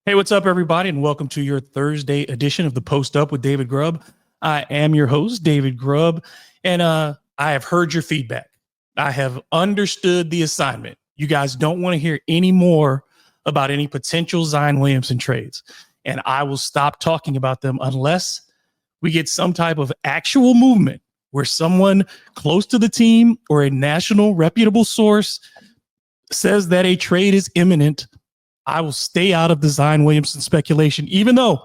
Hey, what's up, everybody, and welcome to your Thursday edition of the Post Up with David Grubb. I am your host, David Grubb, and I have heard your feedback. I have understood the assignment. You guys don't want to hear any more about any potential Zion Williamson trades, and I will stop talking about them unless we get some type of actual movement where someone close to the team or a national reputable source says that a trade is imminent. I will stay out of the Zion Williamson speculation, even though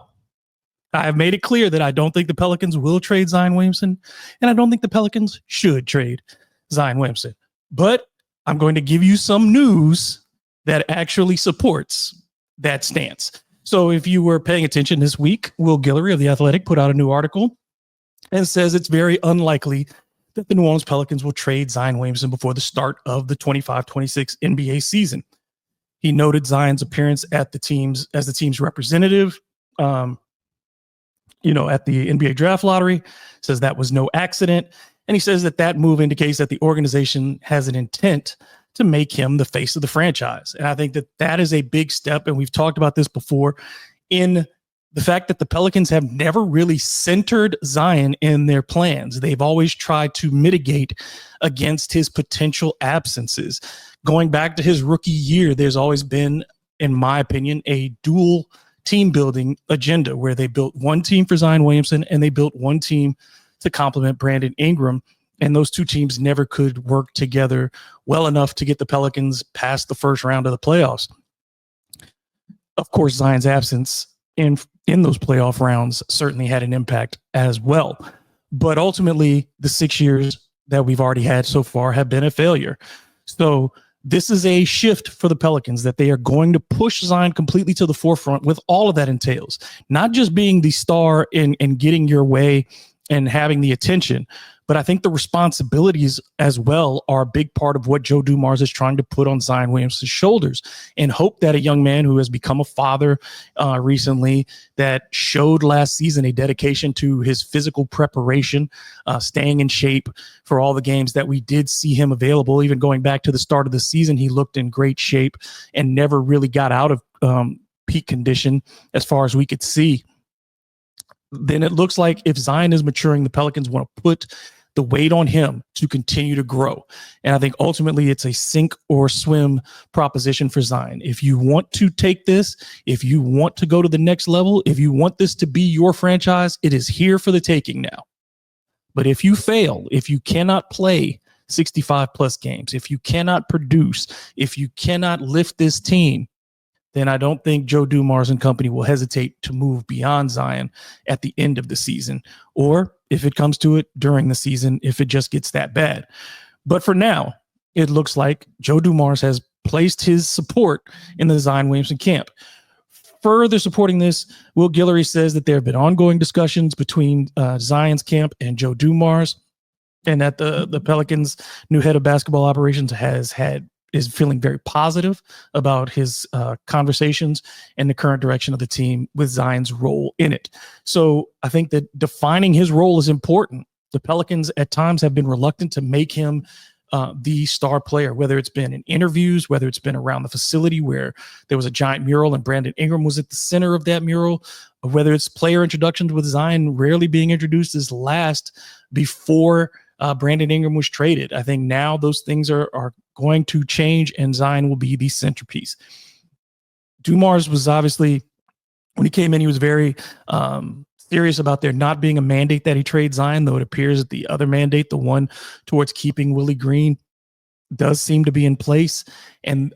I have made it clear that I don't think the Pelicans will trade Zion Williamson, and I don't think the Pelicans should trade Zion Williamson. But I'm going to give you some news that actually supports that stance. So if you were paying attention this week, Will Guillory of The Athletic put out a new article and says it's very unlikely that the New Orleans Pelicans will trade Zion Williamson before the start of the 25-26 NBA season. He noted Zion's appearance at the team's representative, at the NBA draft lottery, says that was no accident. And he says that move indicates that the organization has an intent to make him the face of the franchise. And I think that is a big step. And we've talked about this before in the fact that the Pelicans have never really centered Zion in their plans. They've always tried to mitigate against his potential absences. Going back to his rookie year, there's always been, in my opinion, a dual team building agenda where they built one team for Zion Williamson and they built one team to complement Brandon Ingram. And those two teams never could work together well enough to get the Pelicans past the first round of the playoffs. Of course, Zion's absence in those playoff rounds certainly had an impact as well. But ultimately, the 6 years that we've already had so far have been a failure. So this is a shift for the Pelicans that they are going to push Zion completely to the forefront with all of that entails, not just being the star and getting your way and having the attention, but I think the responsibilities as well are a big part of what Joe Dumars is trying to put on Zion Williamson's shoulders, and hope that a young man who has become a father recently, that showed last season a dedication to his physical preparation, staying in shape for all the games that we did see him available. Even going back to the start of the season, he looked in great shape and never really got out of peak condition as far as we could see. Then it looks like if Zion is maturing, the Pelicans want to put the weight on him to continue to grow. And I think ultimately it's a sink or swim proposition for Zion. If you want to take this, if you want to go to the next level, if you want this to be your franchise, it is here for the taking now. But if you fail, if you cannot play 65 plus games, if you cannot produce, if you cannot lift this team, then I don't think Joe Dumars and company will hesitate to move beyond Zion at the end of the season, or if it comes to it during the season, if it just gets that bad. But for now, it looks like Joe Dumars has placed his support in the Zion Williamson camp. Further supporting this, Will Guillory says that there have been ongoing discussions between Zion's camp and Joe Dumars, and that the Pelicans' new head of basketball operations is feeling very positive about his conversations and the current direction of the team with Zion's role in it. So I think that defining his role is important. The Pelicans at times have been reluctant to make him the star player, whether it's been in interviews, whether it's been around the facility where there was a giant mural and Brandon Ingram was at the center of that mural, or whether it's player introductions with Zion rarely being introduced as last before Brandon Ingram was traded. I think now those things are going to change, and Zion will be the centerpiece. Dumars was obviously, when he came in, he was very serious about there not being a mandate that he trade Zion, though it appears that the other mandate, the one towards keeping Willie Green, does seem to be in place. And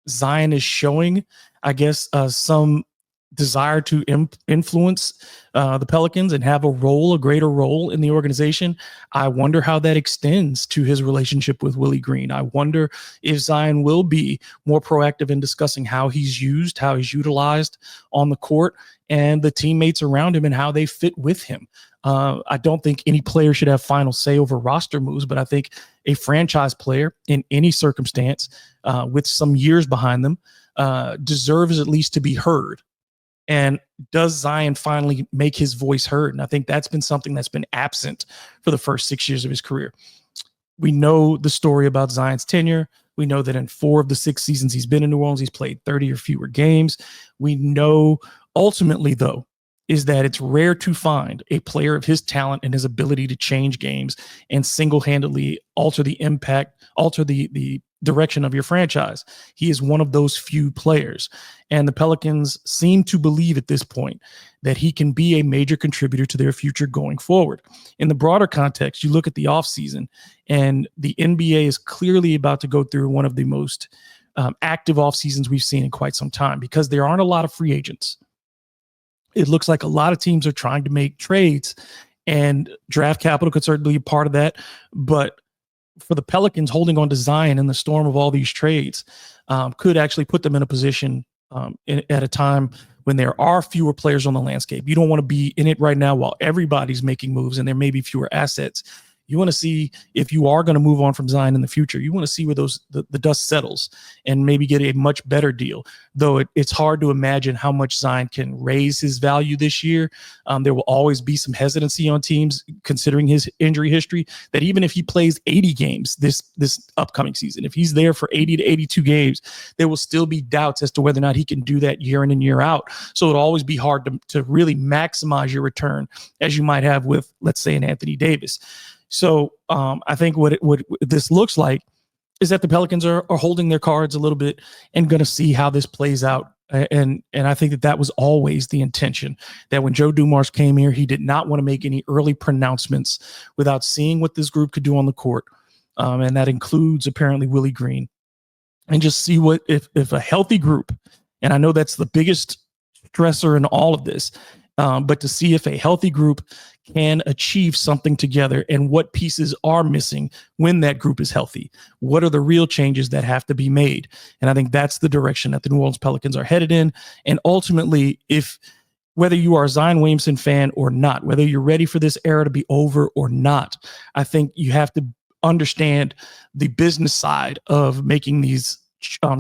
Zion is showing, I guess, some desire to influence the Pelicans and have a greater role in the organization. I wonder how that extends to his relationship with Willie Green. I wonder if Zion will be more proactive in discussing how he's utilized on the court, and the teammates around him and how they fit with him. I don't think any player should have final say over roster moves, but I think a franchise player in any circumstance with some years behind them deserves at least to be heard. And does Zion finally make his voice heard? And I think that's been something that's been absent for the first 6 years of his career. We know the story about Zion's tenure. We know that in 4 of the 6 seasons he's been in New Orleans, he's played 30 or fewer games. We know ultimately, though, is that it's rare to find a player of his talent and his ability to change games and single-handedly alter the impact, alter the direction of your franchise. He is one of those few players. And the Pelicans seem to believe at this point that he can be a major contributor to their future going forward. In the broader context, you look at the offseason, and the NBA is clearly about to go through one of the most active offseasons we've seen in quite some time, because there aren't a lot of free agents. It looks like a lot of teams are trying to make trades, and draft capital could certainly be a part of that. But for the Pelicans, holding on to Zion in the storm of all these trades could actually put them in a position at a time when there are fewer players on the landscape. You don't want to be in it right now while everybody's making moves and there may be fewer assets. You want to see, if you are going to move on from Zion in the future, you want to see where the dust settles and maybe get a much better deal. Though it's hard to imagine how much Zion can raise his value this year. There will always be some hesitancy on teams considering his injury history, that even if he plays 80 games this upcoming season, if he's there for 80 to 82 games, there will still be doubts as to whether or not he can do that year in and year out. So it'll always be hard to really maximize your return as you might have with, let's say, an Anthony Davis. So I think what this looks like is that the Pelicans are holding their cards a little bit and going to see how this plays out. And I think that was always the intention, that when Joe Dumars came here, he did not want to make any early pronouncements without seeing what this group could do on the court. And that includes apparently Willie Green, and just see what if a healthy group, and I know that's the biggest stressor in all of this, but to see if a healthy group can achieve something together and what pieces are missing when that group is healthy. What are the real changes that have to be made? And I think that's the direction that the New Orleans Pelicans are headed in. And ultimately, whether you are a Zion Williamson fan or not, whether you're ready for this era to be over or not, I think you have to understand the business side of making these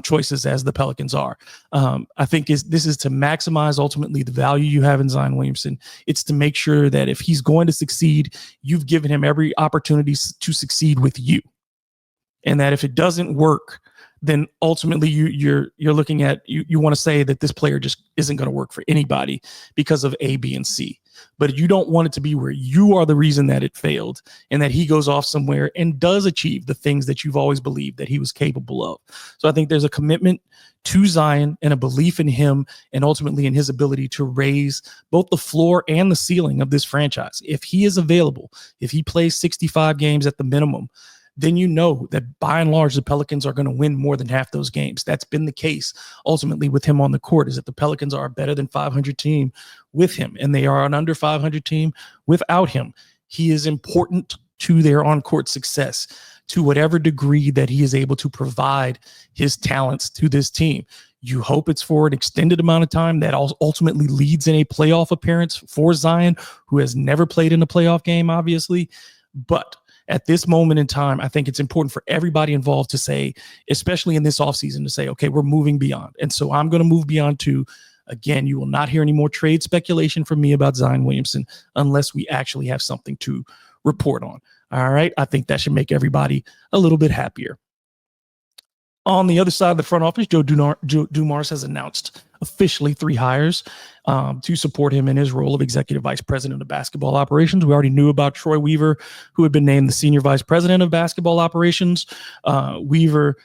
choices as the Pelicans are. I think this is to maximize ultimately the value you have in Zion Williamson. It's to make sure that if he's going to succeed, you've given him every opportunity to succeed with you. And that if it doesn't work, then ultimately you're looking at, you want to say that this player just isn't going to work for anybody because of A, B, and C. But you don't want it to be where you are the reason that it failed and that he goes off somewhere and does achieve the things that you've always believed that he was capable of. So I think there's a commitment to Zion and a belief in him and ultimately in his ability to raise both the floor and the ceiling of this franchise. If he is available, if he plays 65 games at the minimum, then you know that by and large, the Pelicans are going to win more than half those games. That's been the case ultimately with him on the court, is that the Pelicans are a better than 500 team with him, and they are an under 500 team without him. He is important to their on-court success to whatever degree that he is able to provide his talents to this team. You hope it's for an extended amount of time that ultimately leads in a playoff appearance for Zion, who has never played in a playoff game, obviously. But at this moment in time, I think it's important for everybody involved to say, especially in this offseason, to say, okay, we're moving beyond. And so I'm going to move beyond to, again, you will not hear any more trade speculation from me about Zion Williamson unless we actually have something to report on. All right. I think that should make everybody a little bit happier. On the other side of the front office, Joe Dumars has announced officially 3 hires to support him in his role of executive vice president of basketball operations. We already knew about Troy Weaver, who had been named the senior vice president of basketball operations. Weaver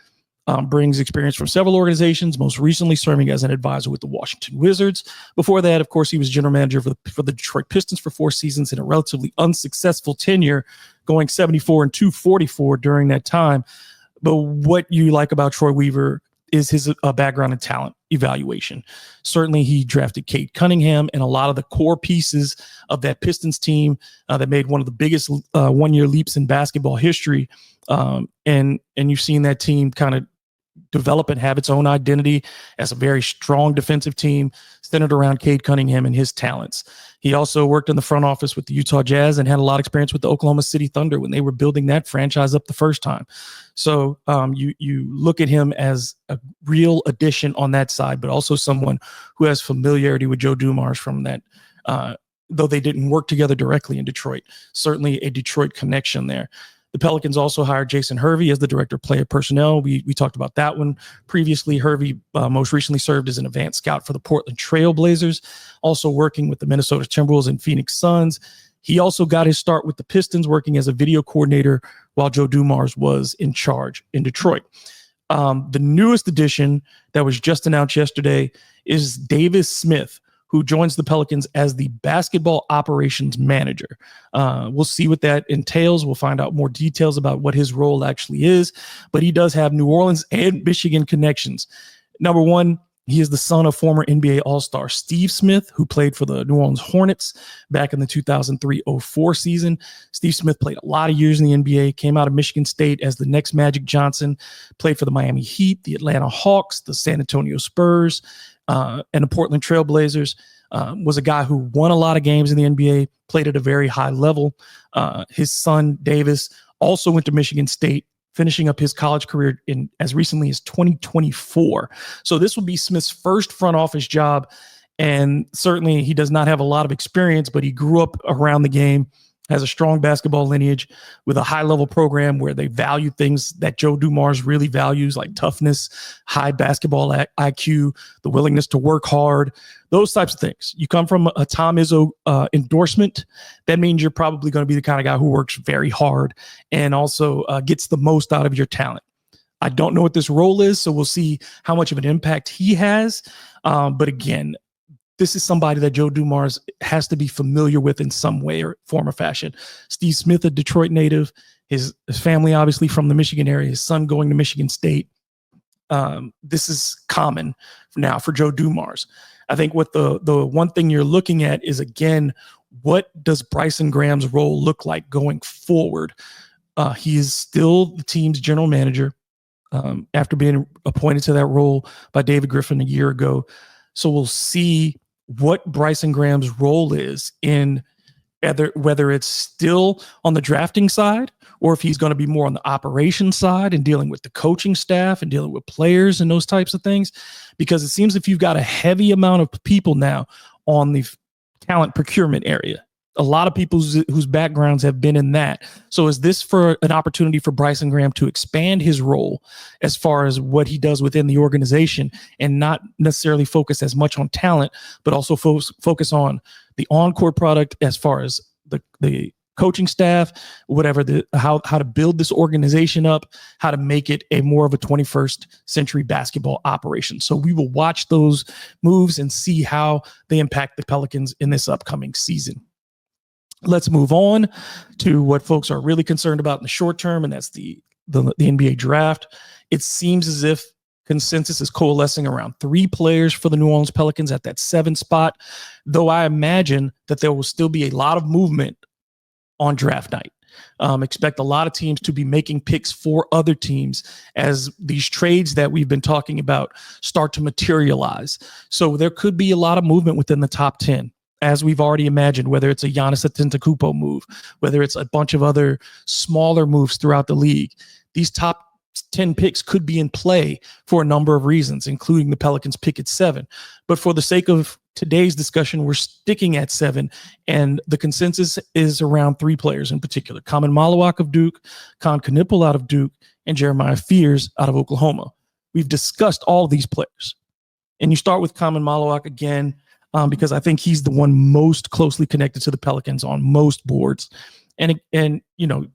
brings experience from several organizations, most recently serving as an advisor with the Washington Wizards. Before that, of course, he was general manager for the Detroit Pistons for 4 seasons in a relatively unsuccessful tenure, going 74 and 244 during that time. But what you like about Troy Weaver is his background in talent evaluation. Certainly, he drafted Cade Cunningham and a lot of the core pieces of that Pistons team that made one of the biggest one-year leaps in basketball history. And you've seen that team kind of develop and have its own identity as a very strong defensive team centered around Cade Cunningham and his talents. He also worked in the front office with the Utah Jazz and had a lot of experience with the Oklahoma City Thunder when they were building that franchise up the first time. So you look at him as a real addition on that side, but also someone who has familiarity with Joe Dumars from that, though they didn't work together directly in Detroit. Certainly a Detroit connection there. The Pelicans also hired Jason Hervey as the director of player personnel. We talked about that one previously. Hervey most recently served as an advanced scout for the Portland Trail Blazers, also working with the Minnesota Timberwolves and Phoenix Suns. He also got his start with the Pistons, working as a video coordinator while Joe Dumars was in charge in Detroit. The newest addition that was just announced yesterday is Davis Smith, who joins the Pelicans as the basketball operations manager. We'll see what that entails. We'll find out more details about what his role actually is, but he does have New Orleans and Michigan connections. Number one, he is the son of former NBA All-Star Steve Smith, who played for the New Orleans Hornets back in the 2003-04 season. Steve Smith played a lot of years in the NBA, came out of Michigan State as the next Magic Johnson, played for the Miami Heat, the Atlanta Hawks, the San Antonio Spurs, and the Portland Trail Blazers. Was a guy who won a lot of games in the NBA, played at a very high level. His son, Davis, also went to Michigan State, finishing up his college career in as recently as 2024. So this will be Smith's first front office job. And certainly he does not have a lot of experience, but he grew up around the game, has a strong basketball lineage with a high level program where they value things that Joe Dumars really values, like toughness, high basketball IQ, the willingness to work hard, those types of things. You come from a Tom Izzo endorsement, that means you're probably going to be the kind of guy who works very hard and also gets the most out of your talent. I don't know what this role is, so we'll see how much of an impact he has. But again, this is somebody that Joe Dumars has to be familiar with in some way or form or fashion. Steve Smith, a Detroit native, his family obviously from the Michigan area, his son going to Michigan State. This is common now for Joe Dumars. I think what the one thing you're looking at is, again, what does Bryson Graham's role look like going forward? He is still the team's general manager after being appointed to that role by David Griffin a year ago. So we'll see what Bryson Graham's role is in whether it's still on the drafting side or if he's going to be more on the operations side and dealing with the coaching staff and dealing with players and those types of things. Because it seems if you've got a heavy amount of people now on the talent procurement area, a lot of people whose backgrounds have been in that. So is this for an opportunity for Bryson Graham to expand his role as far as what he does within the organization and not necessarily focus as much on talent, but also focus on the on-court product as far as the coaching staff, whatever, how to build this organization up, how to make it a more of a 21st century basketball operation. So we will watch those moves and see how they impact the Pelicans in this upcoming season. Let's move on to what folks are really concerned about in the short term, and that's the NBA draft. It seems as if consensus is coalescing around 3 players for the New Orleans Pelicans at that 7 spot, though I imagine that there will still be a lot of movement on draft night. Expect a lot of teams to be making picks for other teams as these trades that we've been talking about start to materialize. So there could be a lot of movement within the top 10. As we've already imagined, whether it's a Giannis Antetokounmpo move, whether it's a bunch of other smaller moves throughout the league, these top 10 picks could be in play for a number of reasons, including the Pelicans pick at 7. But for the sake of today's discussion, we're sticking at 7, and the consensus is around 3 players in particular: Kaman Malawak of Duke, Kon Knipple out of Duke, and Jeremiah Fears out of Oklahoma. We've discussed all of these players. And you start with Kaman Malawak again, because I think he's the one most closely connected to the Pelicans on most boards. And you know,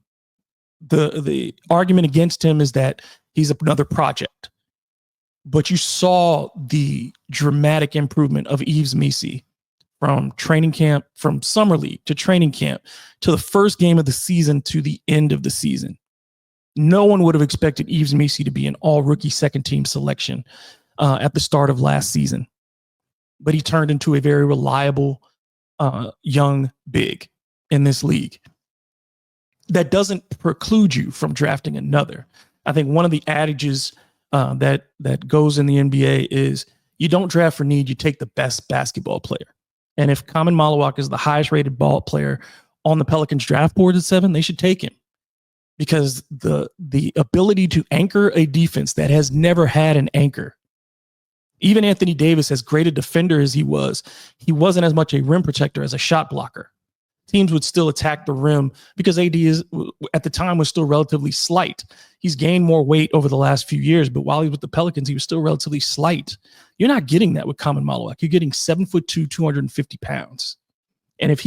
the argument against him is that he's another project. But you saw the dramatic improvement of Yves Missi from training camp, from summer league to training camp, to the first game of the season to the end of the season. No one would have expected Yves Missi to be an all-rookie second-team selection at the start of last season. But he turned into a very reliable young big in this league. That doesn't preclude you from drafting another. I think one of the adages that goes in the NBA is you don't draft for need, you take the best basketball player. And if Kaman Malawak is the highest rated ball player on the Pelicans draft board at 7, they should take him. Because the ability to anchor a defense that has never had an anchor. Even Anthony Davis, as great a defender as he was, he wasn't as much a rim protector as a shot blocker. teams would still attack the rim because AD is at the time was still relatively slight. He's gained more weight over the last few years, but while he was with the Pelicans, he was still relatively slight. You're not getting that with Kaman Malawak. You're getting 7'2", 250 pounds. And if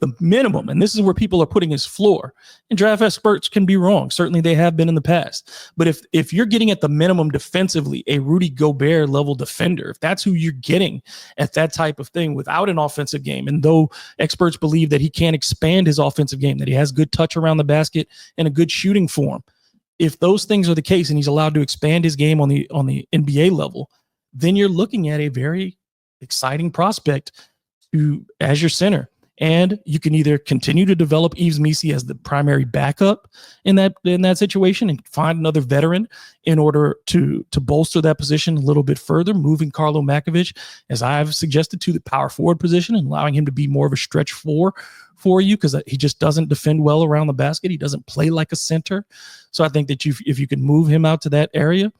the minimum, and this is where people are putting his floor, and draft experts can be wrong. Certainly they have been in the past. But if you're getting at the minimum defensively, a Rudy Gobert level defender, if that's who you're getting at that type of thing without an offensive game, and though experts believe that he can't expand his offensive game, that he has good touch around the basket and a good shooting form, if those things are the case and he's allowed to expand his game on the NBA level, then you're looking at a very exciting prospect as your center. And you can either continue to develop Yves Missi as the primary backup in that situation and find another veteran in order to bolster that position a little bit further, moving Carlo Makovic, as I've suggested, to the power forward position and allowing him to be more of a stretch four for you because he just doesn't defend well around the basket. He doesn't play like a center. So I think that if you can move him out to that area,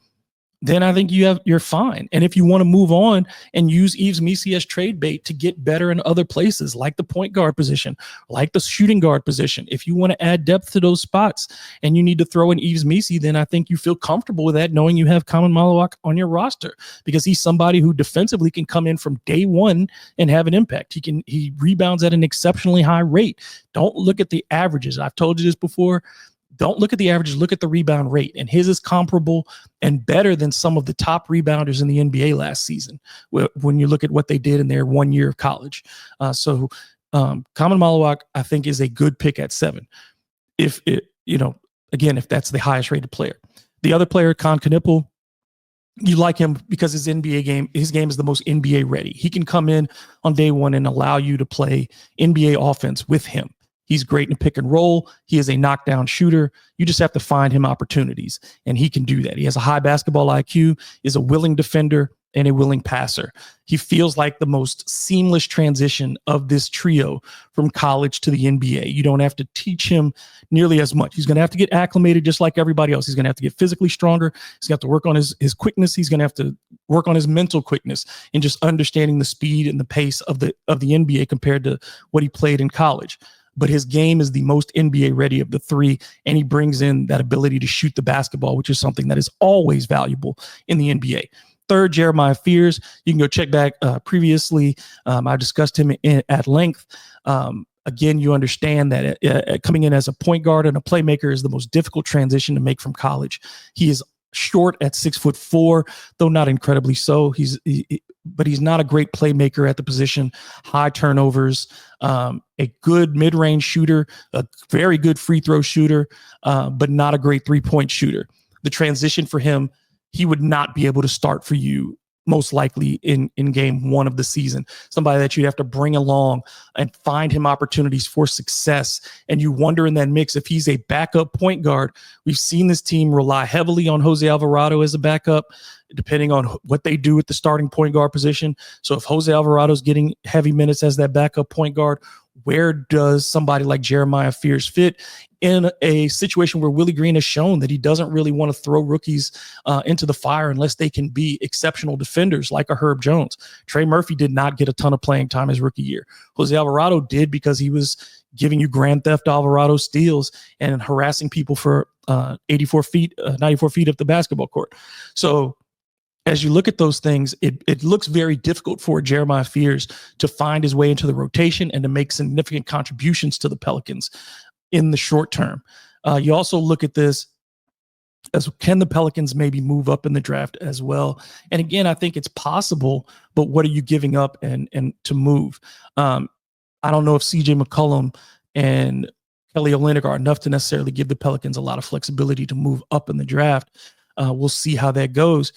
then I think you're fine. And if you want to move on and use Yves Missi as trade bait to get better in other places, like the point guard position, like the shooting guard position, if you want to add depth to those spots and you need to throw in Yves Missi, then I think you feel comfortable with that, knowing you have Kaman Malawak on your roster because he's somebody who defensively can come in from day one and have an impact. He rebounds at an exceptionally high rate. Don't look at the averages. I've told you this before. Don't look at the averages, look at the rebound rate. And his is comparable and better than some of the top rebounders in the NBA last season when you look at what they did in their 1 year of college. So Kaman Malawak, I think, is a good pick at 7. If that's the highest rated player. The other player, Kon Knipple, you like him because his game is the most NBA ready. He can come in on day one and allow you to play NBA offense with him. He's great in pick and roll. He is a knockdown shooter. You just have to find him opportunities, and he can do that. He has a high basketball IQ, is a willing defender, and a willing passer. He feels like the most seamless transition of this trio from college to the NBA. You don't have to teach him nearly as much. He's going to have to get acclimated just like everybody else. He's going to have to get physically stronger. He's got to work on his quickness. He's going to have to work on his mental quickness and just understanding the speed and the pace of the NBA compared to what he played in college. But his game is the most NBA ready of the three, and he brings in that ability to shoot the basketball, which is something that is always valuable in the NBA. Third, Jeremiah Fears. You can go check back previously. I discussed him at length. Again, you understand that coming in as a point guard and a playmaker is the most difficult transition to make from college. He is short at 6'4", though not incredibly so. But he's not a great playmaker at the position. High turnovers, a good mid-range shooter, a very good free throw shooter, but not a great three-point shooter. The transition for him, he would not be able to start for you most likely in game one of the season. Somebody that you'd have to bring along and find him opportunities for success. And you wonder in that mix if he's a backup point guard. We've seen this team rely heavily on Jose Alvarado as a backup, depending on what they do at the starting point guard position. So if Jose Alvarado's getting heavy minutes as that backup point guard, where does somebody like Jeremiah Fears fit in a situation where Willie Green has shown that he doesn't really want to throw rookies into the fire unless they can be exceptional defenders like a Herb Jones? Trey Murphy did not get a ton of playing time his rookie year. Jose Alvarado did because he was giving you Grand Theft Alvarado steals and harassing people for 94 feet of the basketball court. So as you look at those things, it looks very difficult for Jeremiah Fears to find his way into the rotation and to make significant contributions to the Pelicans in the short term. You also look at this as, can the Pelicans maybe move up in the draft as well? And again, I think it's possible, but what are you giving up and to move? I don't know if CJ McCollum and Kelly Olynyk are enough to necessarily give the Pelicans a lot of flexibility to move up in the draft. We'll see how that goes.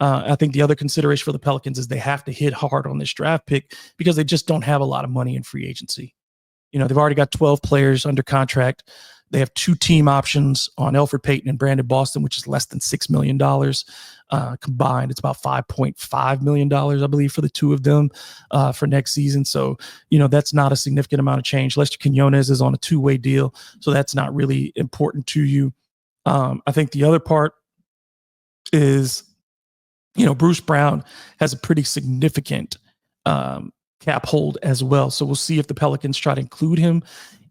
I think the other consideration for the Pelicans is they have to hit hard on this draft pick because they just don't have a lot of money in free agency. You know, they've already got 12 players under contract. They have 2 team options on Elfrid Payton and Brandon Boston, which is less than $6 million combined. It's about $5.5 million, I believe, for the 2 of them for next season. So, you know, that's not a significant amount of change. Lester Quinones is on a 2-way deal, so that's not really important to you. I think the other part is, you know, Bruce Brown has a pretty significant cap hold as well. So we'll see if the Pelicans try to include him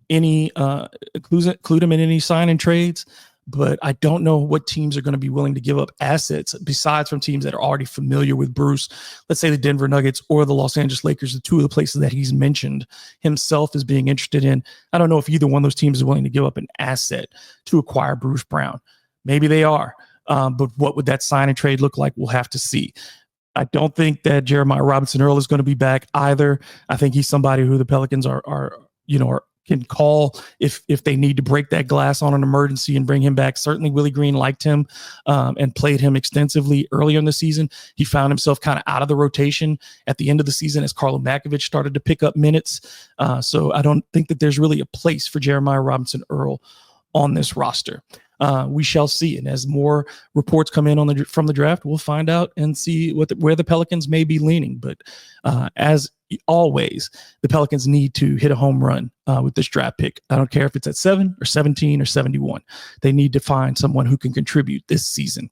in any sign and trades. But I don't know what teams are going to be willing to give up assets besides from teams that are already familiar with Bruce. Let's say the Denver Nuggets or the Los Angeles Lakers, the two of the places that he's mentioned himself as being interested in. I don't know if either one of those teams is willing to give up an asset to acquire Bruce Brown. Maybe they are. But what would that sign and trade look like? We'll have to see. I don't think that Jeremiah Robinson Earl is going to be back either. I think he's somebody who the Pelicans can call if they need to break that glass on an emergency and bring him back. Certainly Willie Green liked him and played him extensively earlier in the season. He found himself kind of out of the rotation at the end of the season as Carlo Makovich started to pick up minutes. So I don't think that there's really a place for Jeremiah Robinson Earl on this roster. We shall see. And as more reports come in from the draft, we'll find out and see where the Pelicans may be leaning. But as always, the Pelicans need to hit a home run with this draft pick. I don't care if it's at 7 or 17 or 71. They need to find someone who can contribute this season.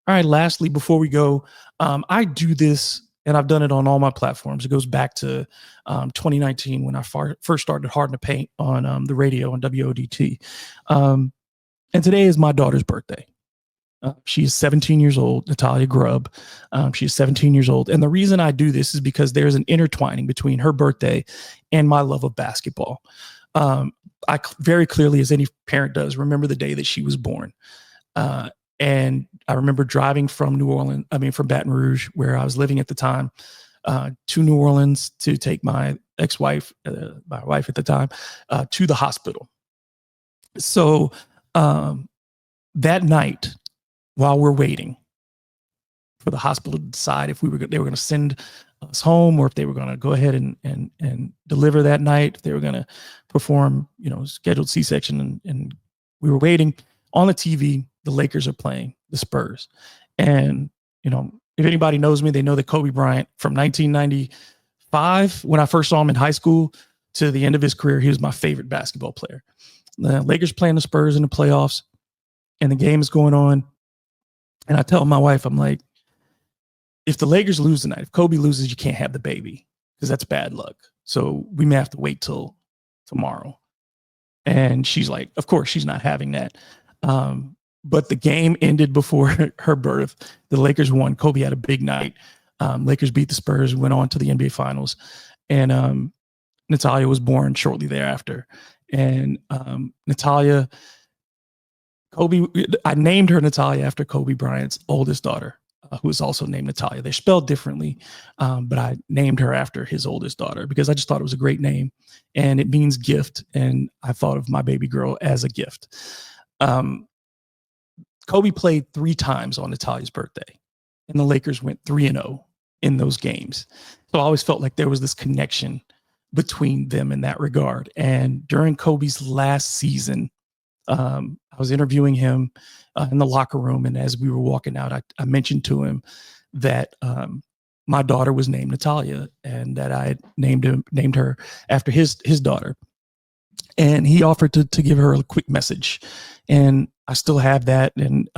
All right, lastly, before we go, I do this, and I've done it on all my platforms. It goes back to 2019 when I first started Hard in the Paint on the radio on WODT. And today is my daughter's birthday. She is 17 years old, Natalia Grubb. She is 17 years old. And the reason I do this is because there's an intertwining between her birthday and my love of basketball. I very clearly, as any parent does, remember the day that she was born. And I remember driving from Baton Rouge, where I was living at the time, to New Orleans to take my ex-wife, my wife at the time, to the hospital. So that night, while we're waiting for the hospital to decide if they were going to send us home or if they were going to go ahead and deliver that night, if they were going to perform, scheduled C-section, and we were waiting on the TV. The Lakers are playing the Spurs, and if anybody knows me, they know that Kobe Bryant, from 1995, when I first saw him in high school, to the end of his career, he was my favorite basketball player. The Lakers playing the Spurs in the playoffs, and the game is going on. And I tell my wife, I'm like, if the Lakers lose tonight, if Kobe loses, you can't have the baby because that's bad luck. So we may have to wait till tomorrow. And she's like, of course, she's not having that. But the game ended before her birth. The Lakers won. Kobe had a big night. Lakers beat the Spurs, went on to the NBA Finals. And Natalia was born shortly thereafter. And I named her Natalia after Kobe Bryant's oldest daughter, who is also named Natalia. They're spelled differently, but I named her after his oldest daughter because I just thought it was a great name, and it means gift, and I thought of my baby girl as a gift. Kobe played 3 times on Natalia's birthday, and the Lakers went 3-0 in those games. So I always felt like there was this connection between them in that regard. And during Kobe's last season, I was interviewing him in the locker room, and as we were walking out, I mentioned to him that my daughter was named Natalia, and that I had named her after his daughter. And he offered to give her a quick message, and I still have that. And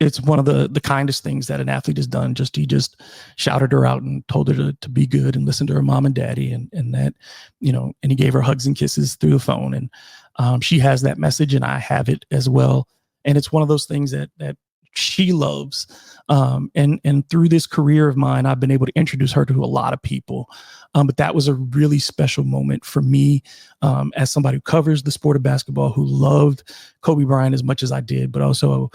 it's one of the kindest things that an athlete has done. He just shouted her out and told her to be good and listen to her mom and daddy, and that, and he gave her hugs and kisses through the phone. And she has that message, and I have it as well. And it's one of those things that she loves. And through this career of mine, I've been able to introduce her to a lot of people. But that was a really special moment for me, as somebody who covers the sport of basketball, who loved Kobe Bryant as much as I did, but also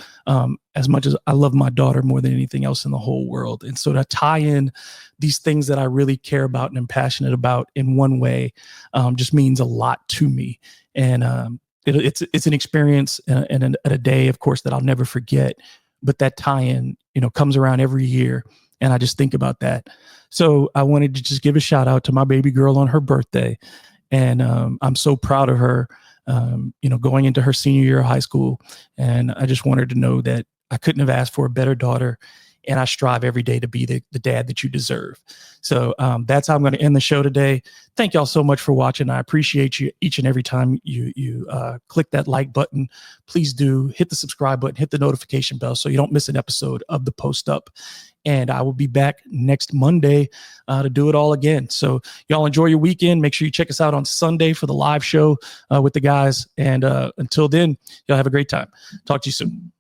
as much as I love my daughter more than anything else in the whole world. And so to tie in these things that I really care about and am passionate about in one way just means a lot to me. And it's an experience and a day, of course, that I'll never forget. But that tie-in, comes around every year, and I just think about that. So I wanted to just give a shout out to my baby girl on her birthday, and I'm so proud of her, going into her senior year of high school. And I just want her to know that I couldn't have asked for a better daughter and I strive every day to be the dad that you deserve. So that's how I'm going to end the show today. Thank y'all so much for watching. I appreciate you each and every time you click that like button. Please do hit the subscribe button, hit the notification bell so you don't miss an episode of the Post Up. And I will be back next Monday to do it all again. So y'all enjoy your weekend. Make sure you check us out on Sunday for the live show with the guys. And until then, y'all have a great time. Talk to you soon.